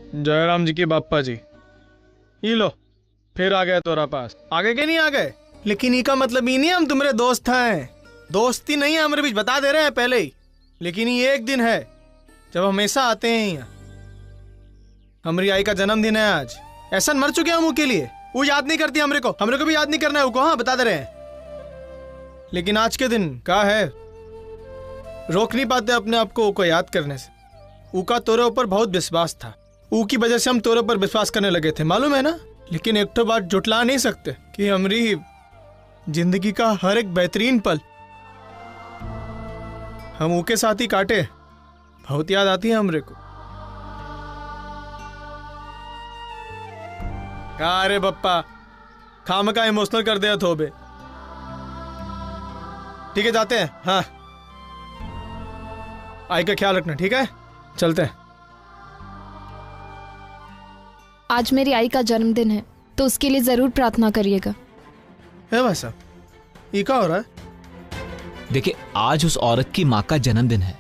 जयराम जी के बापा जी, ये लो फिर आ गया तोरा पास। आगे के नहीं आ गए, लेकिन ई का मतलब ये नहीं हम तुम्हारे दोस्त हैं। दोस्ती नहीं है हमारे बीच, बता दे रहे हैं पहले ही। लेकिन ये एक दिन है जब हमेशा आते हैं यहाँ। हमारी आई का जन्मदिन है आज। ऐसा मर चुके हम के लिए, वो याद नहीं करती हमरे को भी याद नहीं करना है वो। हाँ बता दे रहे हैं। लेकिन आज के दिन क्या है, रोक नहीं पाते अपने आप को याद करने से। ऊ का तोरे ऊपर बहुत विश्वास था, ऊ की वजह से हम तोरे ऊपर विश्वास करने लगे थे, मालूम है ना। लेकिन एक तो बात जुटला नहीं सकते कि हमारी जिंदगी का हर एक बेहतरीन पल हम ऊ के साथ ही काटे। बहुत याद आती है हमरे को। अरे बप्पा खाम का इमोशनल कर दिया थोबे। ठीक है जाते हैं। हाँ आई का ख्याल रखना, ठीक है चलते हैं। आज मेरी आई का जन्मदिन है तो उसके लिए जरूर प्रार्थना करिएगा। है भाई साहब, ये क्या हो रहा है? देखिए, आज उस औरत की माँ का जन्मदिन है।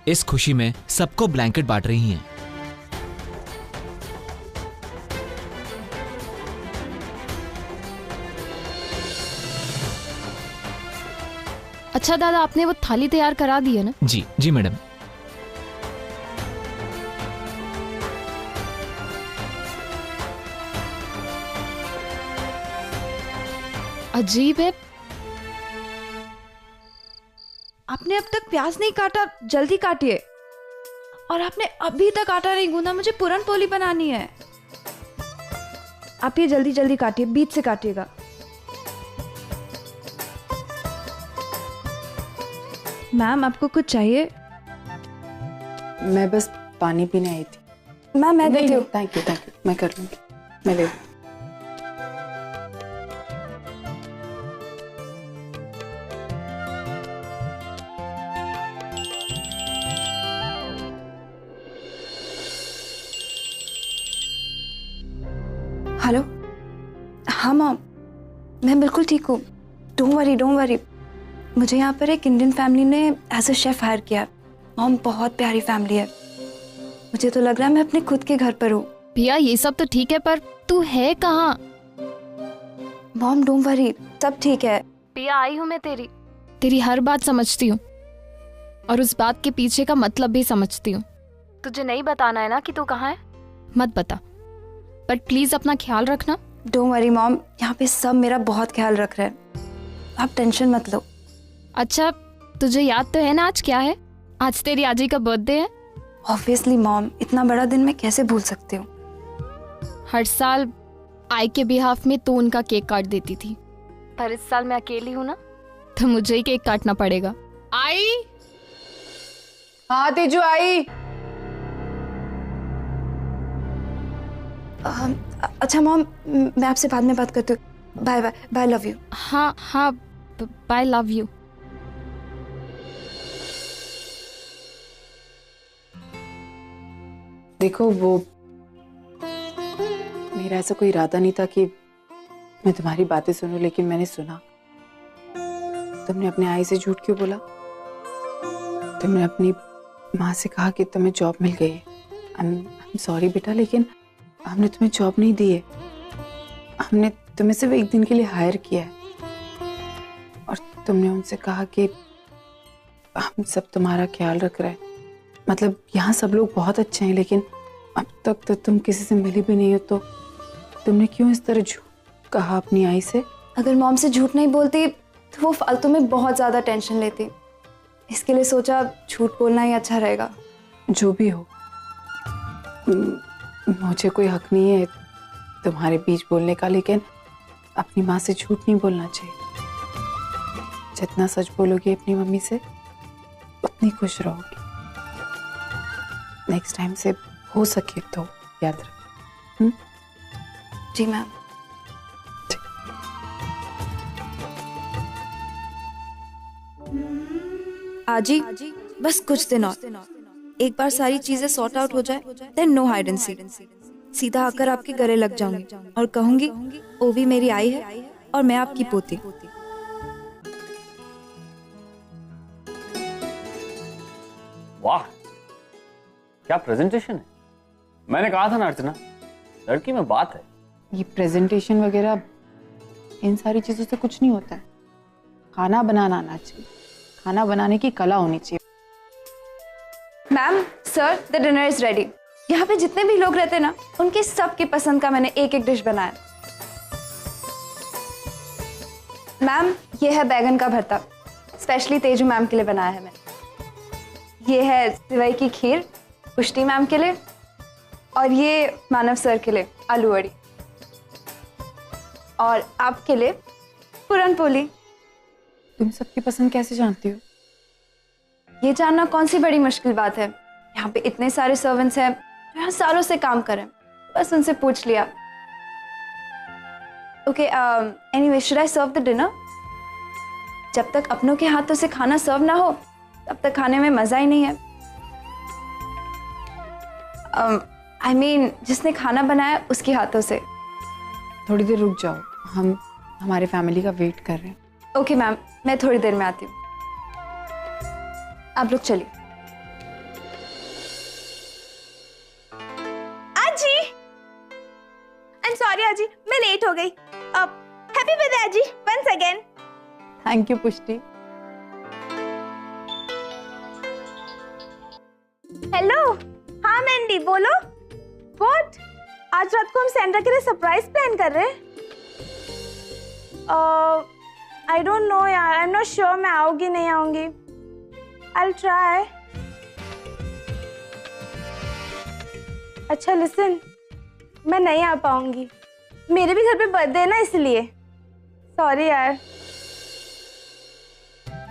इस खुशी में सबको ब्लैंकेट बांट रही हैं। अच्छा दादा, आपने वो थाली तैयार करा दी है ना? जी जी मैडम। अजीब है, आपने अब तक प्याज नहीं काटा, जल्दी काटिए। और आपने अभी तक आटा नहीं गूंदा, मुझे पूरन पोली बनानी है। आप ये जल्दी जल्दी काटिए, बीच से काटिएगा। मैम आपको कुछ चाहिए? मैं बस पानी पीने आई थी। मैम मैं देती हूँ। थैंक यू मैं कर लूँगी, मैं ले। हेलो, हाँ मॉम, मैं बिल्कुल ठीक हूँ। Don't worry. मुझे यहाँ पर एक इंडियन फैमिली ने एज अ शेफ हायर किया। मॉम बहुत प्यारी फैमिली है। मुझे तो लग रहा है मैं अपने खुद के घर पर हूँ। भैया ये सब तो ठीक है, पर तू है कहाँ? मॉम डोंट वरी, सब ठीक है। भैया आई हूँ मैं तेरी हर बात समझती हूँ और उस बात के पीछे का मतलब भी समझती हूँ। तुझे नहीं बताना है ना कि तू कहाँ है, मत बता, पर प्लीज अपना ख्याल रखना। डोंट वरी मॉम, यहाँ पे सब मेरा बहुत ख्याल रख रहे हैं, आप टेंशन मत लो। अच्छा तुझे याद तो है ना आज क्या है? आज तेरी आजी का बर्थडे है। ऑब्वियसली मॉम, इतना बड़ा दिन मैं कैसे भूल सकती हूँ। हर साल आई के बिहाफ में तू उनका केक काट देती थी, पर इस साल मैं अकेली हूँ ना, तो मुझे ही केक काटना पड़ेगा। आई? हाँ तेजू आई। अच्छा मॉम, मैं आपसे बाद में बात करती हूँ। Bye bye bye, love you. हाँ बाय, लव यू। देखो, वो मेरा ऐसा कोई इरादा नहीं था कि मैं तुम्हारी बातें सुनूं, लेकिन मैंने सुना। तुमने अपने आई से झूठ क्यों बोला? तुमने अपनी माँ से कहा कि तुम्हें जॉब मिल गई है। I'm सॉरी बेटा, लेकिन हमने तुम्हें जॉब नहीं दी है। हमने तुम्हें सिर्फ एक दिन के लिए हायर किया है। और तुमने उनसे कहा कि हम सब तुम्हारा ख्याल रख रहे हैं। मतलब यहाँ सब लोग बहुत अच्छे हैं, लेकिन अब तक तो तुम किसी से मिली भी नहीं हो, तो तुमने क्यों इस तरह झूठ कहा अपनी आई से? अगर मॉम से झूठ नहीं बोलती तो वो फालतू में बहुत ज्यादा टेंशन लेती। इसके लिए सोचा झूठ बोलना ही अच्छा रहेगा। जो भी हो, मुझे कोई हक नहीं है तुम्हारे बीच बोलने का, लेकिन अपनी माँ से झूठ नहीं बोलना चाहिए। जितना सच बोलोगी अपनी मम्मी से, उतनी खुश रहोगी। नेक्स्ट टाइम से हो सके तो याद रख। जी मैम। आजी, बस कुछ दिन और, एक बार सारी चीजें सॉर्ट आउट हो जाए, then no hide and seek. सीधा आकर आपके गले लग जाऊंगी और कहूंगी ओवी मेरी आई है और मैं आपकी पोती। वाह, क्या प्रेजेंटेशन है। मैंने कहा था ना अर्चना, लड़की में बात है। ये प्रेजेंटेशन वगैरह इन सारी चीजों से कुछ नहीं होता है। खाना बनाना आना चाहिए, खाना बनाने की कला होनी चाहिए। Ma'am, sir, the dinner is ready. यहाँ पे जितने भी लोग रहते हैं ना, उनके सबकी पसंद का मैंने एक एक डिश बनाया। मैम, ये है बैगन का भरता, स्पेशली तेजू मैम के लिए बनाया है मैंने। ये है सिवई की खीर, पुष्टि मैम के लिए। और ये मानव सर के लिए आलू वड़ी। और आपके लिए पूरन पोली। तुम सबकी पसंद कैसे जानती हो? ये जानना कौन सी बड़ी मुश्किल बात है। यहाँ पे इतने सारे सर्वेंट्स हैं जो यहाँ सालों से काम करें, बस उनसे पूछ लिया। Okay, anyway, should I serve the dinner? जब तक अपनों के हाथों से खाना सर्व ना हो तब तक खाने में मजा ही नहीं है। आई मीन, जिसने खाना बनाया उसके हाथों से। थोड़ी देर रुक जाओ, हम हमारे फैमिली का वेट कर रहे हैं। ओके मैम, मैं थोड़ी देर में आती हूँ। आप लोग चलिए। आजी, आई एम सॉरी आजी, मैं लेट हो गई। हैप्पी बर्थडे आजी, वंस अगेन। थैंक यू पुष्टि। हेलो, हाँ मैंडी, बोलो। व्हाट? आज रात को हम सैंड्रा के लिए सरप्राइज प्लान कर रहे हैं। आई डोंट नो यार, आई एम नॉट श्योर मैं आऊंगी नहीं आऊंगी। I will try. अच्छा लिसन, मैं नहीं आ पाऊंगी, मेरे भी घर पे बर्थडे है ना, इसलिए सॉरी यार।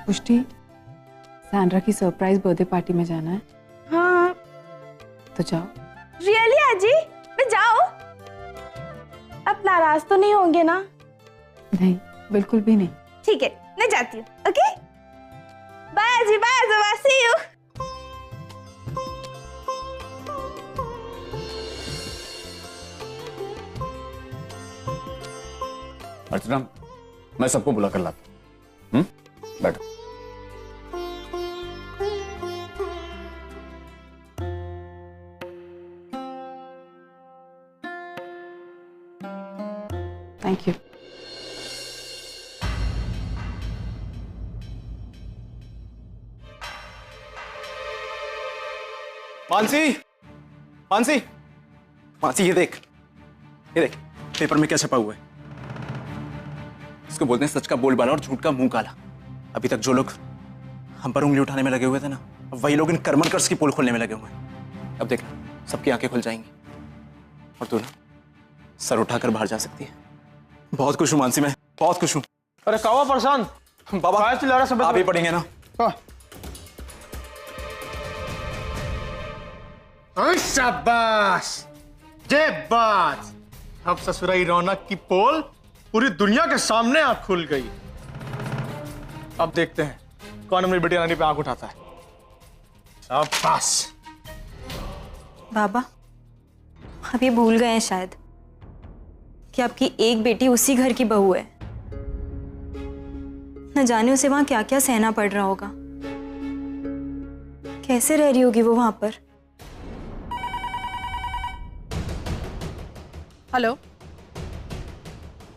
पुष्टि, सैंड्रा की सरप्राइज बर्थडे पार्टी में जाना है। हाँ। तो जाओ। रियली आजी, मैं जाओ? आप नाराज तो नहीं होंगे ना? नहीं, बिल्कुल भी नहीं। ठीक है, मैं जाती हूँ। ओके, बाय आजी, बाय आजोबा, सी यू। अर्चना, मैं सबको बुला कर लाता हूँ। बैठो। Thank you. मानसी, मानसी, मानसी, ये देख पेपर में क्या छपा हुआ है। इसको बोलते हैं सच का बोलबाला और झूठ का मुंह काला। अभी तक जो लोग हम पर उंगली उठाने में लगे हुए थे ना, अब वही लोग इन कर्मनकर्स की पोल खोलने में लगे हुए हैं। अब देखना, सबकी आंखें खुल जाएंगी और तू ना सर उठाकर बाहर जा सकती है। बहुत खुश हूं मानसी, मैं बहुत खुश हूं। अरे कावा परेशान बाबा, आप ही पढ़ेंगे ना? शाबाश, ये बात। अब ससुराई रौनक की पोल पूरी दुनिया के सामने आंख खुल गई। अब देखते हैं कौन मेरी बेटी रानी पे आंख उठाता है। शाबाश। बाबा, अब ये भूल गए हैं शायद कि आपकी एक बेटी उसी घर की बहू है। न जाने उसे वहां क्या क्या सहना पड़ रहा होगा, कैसे रह रही होगी वो वहां पर। हेलो,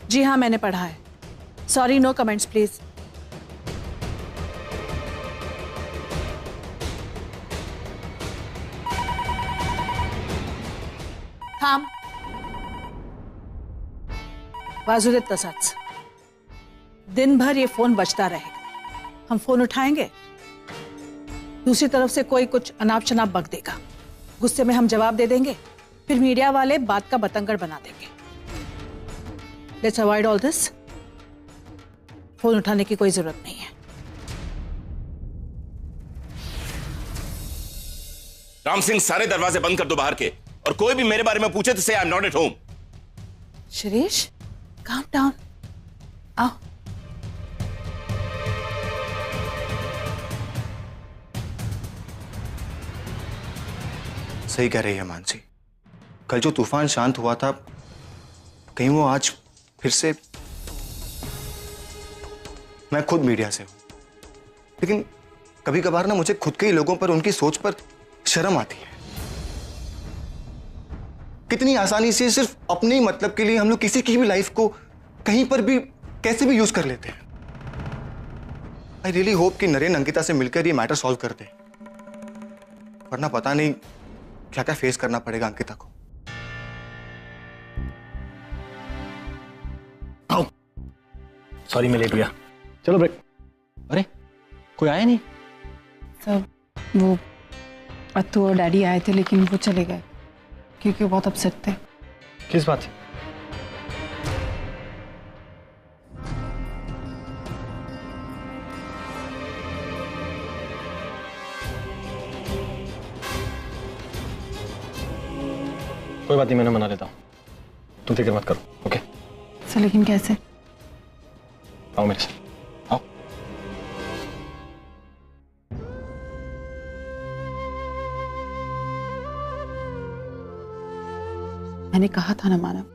जी हाँ, मैंने पढ़ा है। Sorry, no comments please. थांब, वासुदेव तसंच। दिन भर ये फोन बजता रहेगा, हम फोन उठाएंगे, दूसरी तरफ से कोई कुछ अनाप शनाप बक देगा, गुस्से में हम जवाब दे देंगे, फिर मीडिया वाले बात का बतंगड़ बना देंगे। Let's avoid all this. Phone उठाने की कोई जरूरत नहीं है। राम सिंह, सारे दरवाजे बंद कर दो बाहर के, और कोई भी मेरे बारे में पूछे तो से I am not at home. Shirish, calm down, आओ। सही कह रही है मानसी, कल जो तूफान शांत हुआ था, कहीं वो आज फिर से। मैं खुद मीडिया से हूं, लेकिन कभी कभार ना मुझे खुद के ही लोगों पर, उनकी सोच पर शर्म आती है। कितनी आसानी से सिर्फ अपने ही मतलब के लिए हम लोग किसी की भी लाइफ को कहीं पर भी कैसे भी यूज कर लेते हैं। आई रियली होप कि नरेन अंकिता से मिलकर ये मैटर सॉल्व कर दे, वरना पता नहीं क्या क्या फेस करना पड़ेगा अंकिता को। सॉरी मैं लेट गया, चलो ब्रेक। अरे कोई आया नहीं? सब वो अत्तू और डैडी आए थे लेकिन वो चले गए क्योंकि वो बहुत अपसेट थे। किस बात से? कोई बात नहीं, मैंने मना लेता हूँ, तुम फिक्र मत करो। ओके सर लेकिन कैसे? आओ मेरे साथ, आओ। मैंने कहा था ना मानव,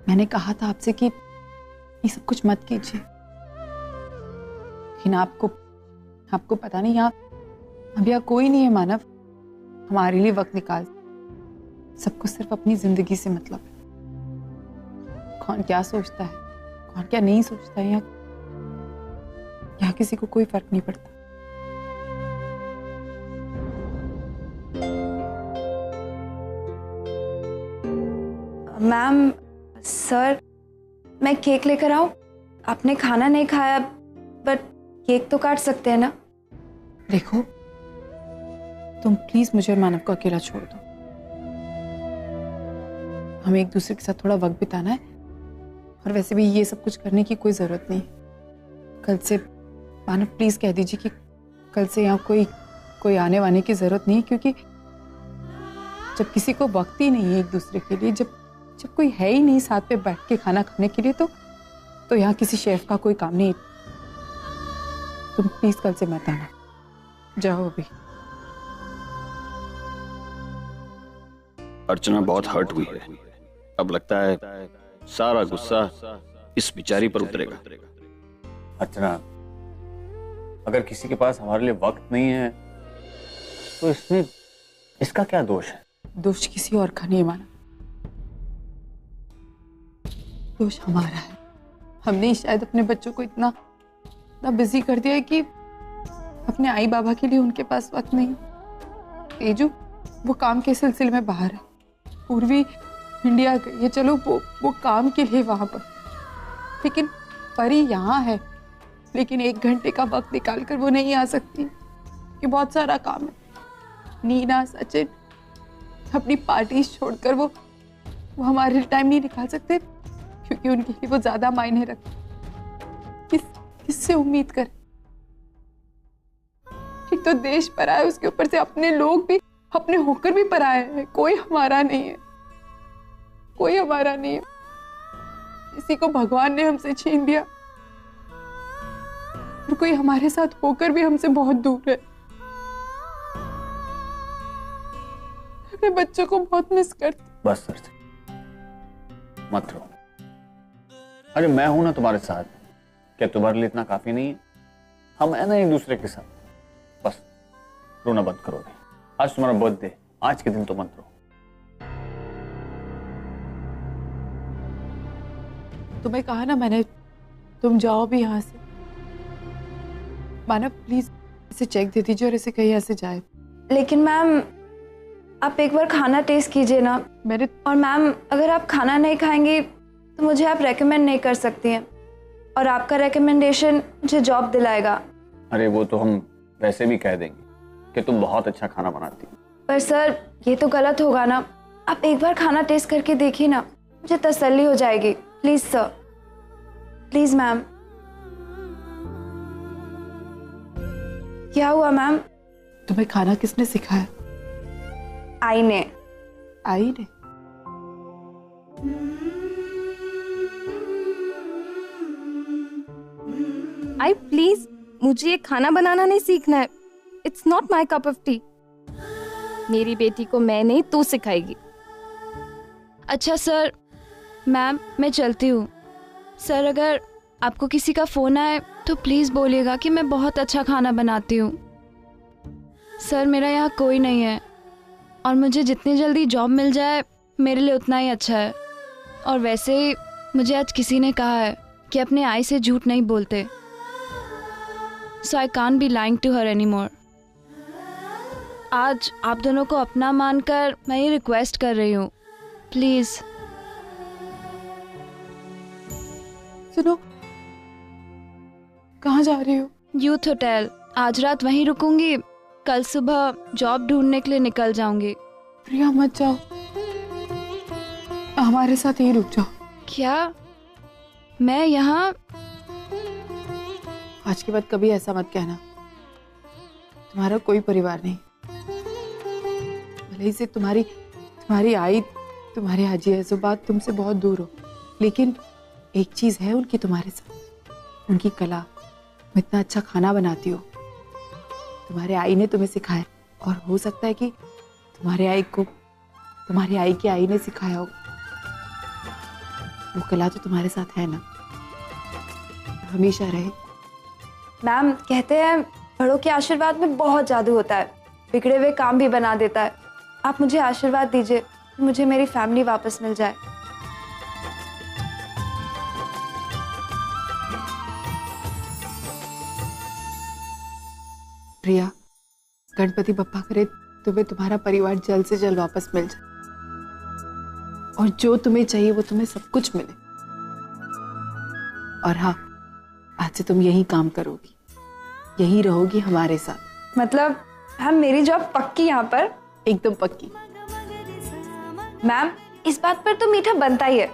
मैंने कहा था आपसे कि ये सब कुछ मत कीजिए, लेकिन आपको पता नहीं यहाँ अब यहाँ कोई नहीं है मानव हमारे लिए वक्त निकाल। सबको सिर्फ अपनी जिंदगी से मतलब है। कौन क्या सोचता है, कौन क्या नहीं सोचता है, यहाँ किसी को कोई फर्क नहीं पड़ता। मैम, सर, मैं केक लेकर आऊं? आपने खाना नहीं खाया, बट केक तो काट सकते हैं ना? देखो तुम प्लीज मुझे और मानव को अकेला छोड़ दो। हमें एक दूसरे के साथ थोड़ा वक्त बिताना है, और वैसे भी ये सब कुछ करने की कोई जरूरत नहीं। कल से मानव प्लीज कह दीजिए कि कल से यहाँ कोई आने वाने की जरूरत नहीं, क्योंकि जब किसी को वक्त ही नहीं है एक दूसरे के लिए, जब कोई है ही नहीं साथ में बैठ के खाना खाने के लिए, तो यहाँ किसी शेफ का कोई काम नहीं। तुम प्लीज कल से मत आना, जाओ अभी। अर्चना बहुत हर्ट हुई है, अब लगता है सारा गुस्सा इस बेचारी पर उतरेगा। अर्चना, अगर किसी के पास हमारे लिए वक्त नहीं है तो इसमें इसका क्या दोष है? दोष किसी और का नहीं माना, दोष हमारा है। हमने शायद अपने बच्चों को इतना बिजी कर दिया है कि अपने आई बाबा के लिए उनके पास वक्त नहीं। तेजू वो काम के सिलसिले में बाहर है, पूर्वी इंडिया गई है, चलो वो काम के लिए वहां पर, लेकिन परी यहाँ है, लेकिन 1 घंटे का वक्त निकाल कर वो नहीं आ सकती कि बहुत सारा काम है। नीना, सचिन अपनी पार्टी छोड़कर वो हमारे लिए टाइम नहीं निकाल सकते क्योंकि उनके लिए वो ज्यादा मायने रखते। किससे उम्मीद करें? एक तो देश पराया है, उसके ऊपर से अपने लोग भी अपने होकर भी पराए हैं। कोई हमारा नहीं है, कोई हमारा नहीं है। किसी को भगवान ने हमसे छीन दिया और कोई हमारे साथ होकर भी हमसे बहुत दूर है। अपने बच्चों को बहुत मिस करते। बस सर, मत रो। अरे मैं हूं ना तुम्हारे साथ, क्या तुम्हारे लिए इतना काफी नहीं है? हम है ना एक दूसरे के साथ। बस रोना बंद करो। आज तुम्हारा बर्थडे, आज के दिन तो मत रो। तुम्हें कहा ना मैंने, तुम जाओ भी यहाँ से। मानव प्लीज इसे चेक दे दीजिए और इसे कहीं ऐसे जाए। लेकिन मैम, आप एक बार खाना टेस्ट कीजिए ना। और मैम, अगर आप खाना नहीं खाएंगी तो मुझे आप रेकमेंड नहीं कर सकती हैं, और आपका रेकमेंडेशन मुझे जॉब दिलाएगा। अरे वो तो हम वैसे भी कह देंगे कि तुम बहुत अच्छा खाना बनाती हो। पर सर, ये तो गलत होगा ना। आप एक बार खाना टेस्ट करके देखिए ना, मुझे तसल्ली हो जाएगी। Please sir, please ma'am. क्या हुआ मैम? तुम्हें खाना किसने सिखाया? आई ने। आई ने? आई प्लीज, मुझे ये खाना बनाना नहीं सीखना है। It's not my cup of T. मेरी बेटी को मैं नहीं, तू सिखाएगी। अच्छा सर, मैम मैं चलती हूँ। सर, अगर आपको किसी का फ़ोन आए तो प्लीज़ बोलिएगा कि मैं बहुत अच्छा खाना बनाती हूँ। सर, मेरा यहाँ कोई नहीं है और मुझे जितनी जल्दी जॉब मिल जाए मेरे लिए उतना ही अच्छा है। और वैसे ही मुझे आज किसी ने कहा है कि अपने आई से झूठ नहीं बोलते। So I can't be lying to her any more. आज आप दोनों को अपना मानकर मैं ये रिक्वेस्ट कर रही हूँ, प्लीज। सुनो, कहाँ जा रही हो? Youth hotel. आज रात वहीं रुकूंगी, कल सुबह जॉब ढूंढने के लिए निकल जाऊंगी। प्रिया मत जाओ, हमारे साथ यहीं रुक जाओ। क्या? मैं यहाँ? आज के बाद कभी ऐसा मत कहना। तुम्हारा कोई परिवार नहीं। भले ही से तुम्हारी आई, तुम्हारे हाजी है, जो बात तुमसे बहुत दूर हो, लेकिन एक चीज है उनकी तुम्हारे साथ, उनकी कला। तुम इतना अच्छा खाना बनाती हो, तुम्हारे आई ने तुम्हें सिखाया, और हो सकता है कि तुम्हारे आई की आई ने सिखाया होगा। वो कला तो तुम्हारे साथ है ना, हमेशा रहे। मैम, कहते हैं बड़ों के आशीर्वाद में बहुत जादू होता है, बिगड़े हुए काम भी बना देता है। आप मुझे आशीर्वाद दीजिए, मुझे मेरी फैमिली वापस मिल जाए। प्रिया, गणपति बप्पा करे तुम्हें तुम्हारा परिवार जल्द से जल्द वापस मिल जाए, और जो तुम्हें चाहिए वो तुम्हें सब कुछ मिले। और हाँ, आज से तुम यही काम करोगी, यही रहोगी हमारे साथ। मतलब हम, मेरी जॉब पक्की यहाँ पर? एकदम पक्की। मैम, इस बात पर तो मीठा बनता ही है।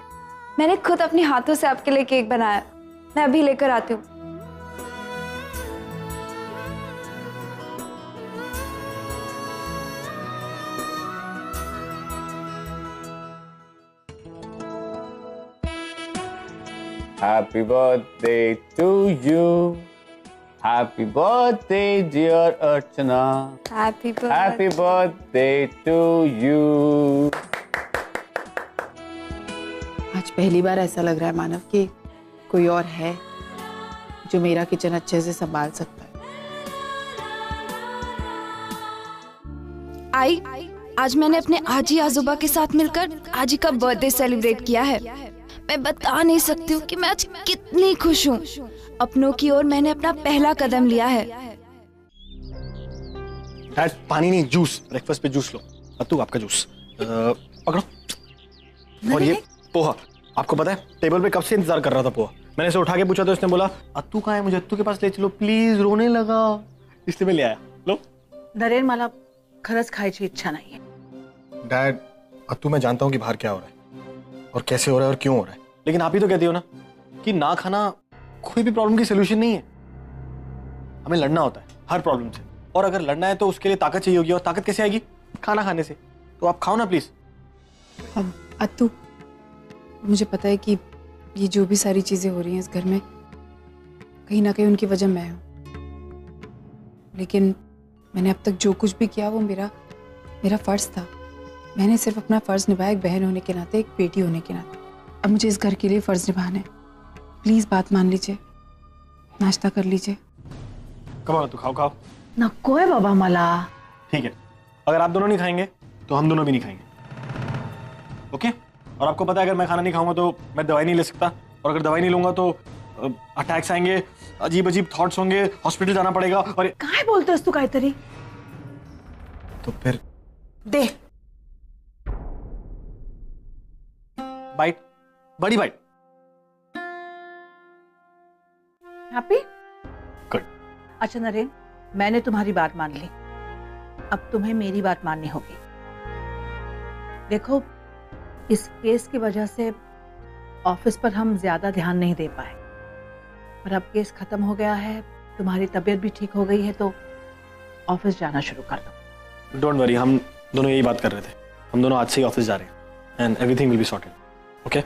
मैंने खुद अपने हाथों से आपके लिए केक बनाया, मैं अभी लेकर आती हूँ। Happy birthday to you. Happy birthday, dear Archana. Happy birthday to you. आज पहली बार ऐसा लग रहा है मानव कि कोई और है जो मेरा किचन अच्छे से संभाल सकता है। आई, आज मैंने अपने आजी आजोबा के साथ मिलकर आजी का बर्थडे सेलिब्रेट किया है। मैं बता नहीं सकती हूँ कि मैं आज कितनी खुश हूँ। अपनों की ओर मैंने अपना पहला कदम लिया है। डैड, पानी नहीं, जूस। ब्रेकफास्ट पे जूस लो। अत्तू, आपका जूस पकड़ो। और ये पोहा, आपको पता है टेबल पे कब से इंतजार कर रहा था पोहा। मैंने इसे उठा के पूछा तो इसने बोला अत्तू कहाँ है, मुझे अत्तू के पास ले चलो प्लीज, रोने लगा, इसलिए मैं ले आया। लो। नरेन, मला खरंच खायची इच्छा नहीं है। डैड, अत्तू, मैं जानता हूँ कि बाहर क्या हो रहा है और कैसे हो रहा है और क्यों हो रहा है, लेकिन आप ही तो कहती हो ना कि ना खाना कोई भी प्रॉब्लम की सोल्यूशन नहीं है। हमें लड़ना होता है हर प्रॉब्लम से, और अगर लड़ना है तो उसके लिए ताकत चाहिए होगी, और ताकत कैसे आएगी? खाना खाने से। तो आप खाओ ना प्लीज। अब अत्तू, मुझे पता है कि ये जो भी सारी चीजें हो रही हैं इस घर में, कहीं ना कहीं उनकी वजह मैं हूँ, लेकिन मैंने अब तक जो कुछ भी किया वो मेरा फर्ज था। मैंने सिर्फ अपना फर्ज निभाया, एक बहन होने के नाते, एक बेटी होने के नाते। अब मुझे इस घर के लिए फर्ज निभाना है। प्लीज बात मान लीजिए, नाश्ता कर लीजिए। कमाओ तो खाओ। नको है बाबा मला। ठीक है, अगर आप दोनों नहीं खाएंगे तो हम दोनों भी नहीं खाएंगे, ओके? और आपको पता है अगर मैं खाना नहीं खाऊंगा तो मैं दवाई नहीं ले सकता, और अगर दवाई नहीं लूंगा तो अटैक्स आएंगे, अजीब अजीब थॉट्स होंगे, हॉस्पिटल जाना पड़ेगा। और काय बोलतोस तू काहीतरी? तो फिर दे बाइट, बड़ी बाइट। हैप्पी? गुड। अच्छा नरेन, मैंने तुम्हारी बात मान ली, अब तुम्हें मेरी बात माननी होगी। देखो, इस केस की वजह से ऑफिस पर हम ज्यादा ध्यान नहीं दे पाए, पर अब केस खत्म हो गया है, तुम्हारी तबीयत भी ठीक हो गई है, तो ऑफिस जाना शुरू कर दो। डोंट वरी, हम दोनों यही बात कर रहे थे। हम दोनों आज से ही ऑफिस जा रहे हैं and everything will be sorted, okay?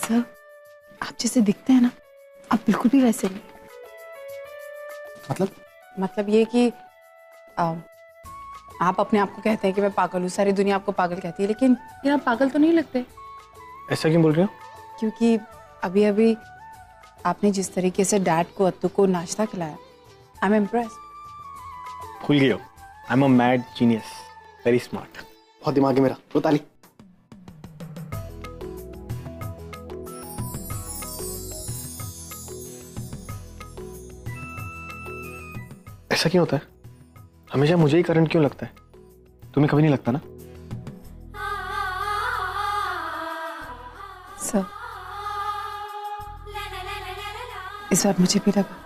Sir, आप जैसे दिखते हैं ना, आप बिल्कुल भी वैसे नहीं। मतलब ये कि आप अपने आप को कहते हैं कि मैं पागल हूँ, सारी दुनिया आपको पागल कहती है, लेकिन यार आप पागल तो नहीं लगते। ऐसा क्यों बोल रहे हो? क्योंकि अभी अभी आपने जिस तरीके से डैड को अत्तू को नाश्ता खिलाया, आई एम इम्प्रेस्ड। भूल गई हो, I am a mad genius, very smart. बहुत दिमाग है मेरा। लो ताली। ऐसा क्यों होता है? हमेशा मुझे ही करंट क्यों लगता है? तुम्हें कभी नहीं लगता ना? सर, इस बार मुझे भी लगा।